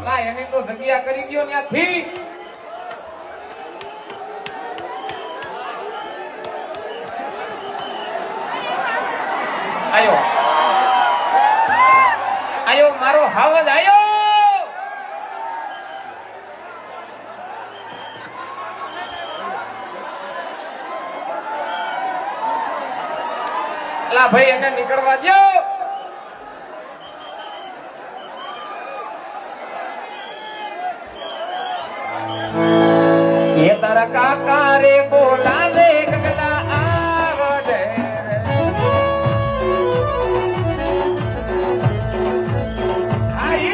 લા એને તો જગ્યા કરી ગયો ત્યાંથી. આયો આયો મારો હાવજ આયો. લા ભાઈ એને નીકળવા દો. ये तारा काका रे बोलावे गगला आवडे आई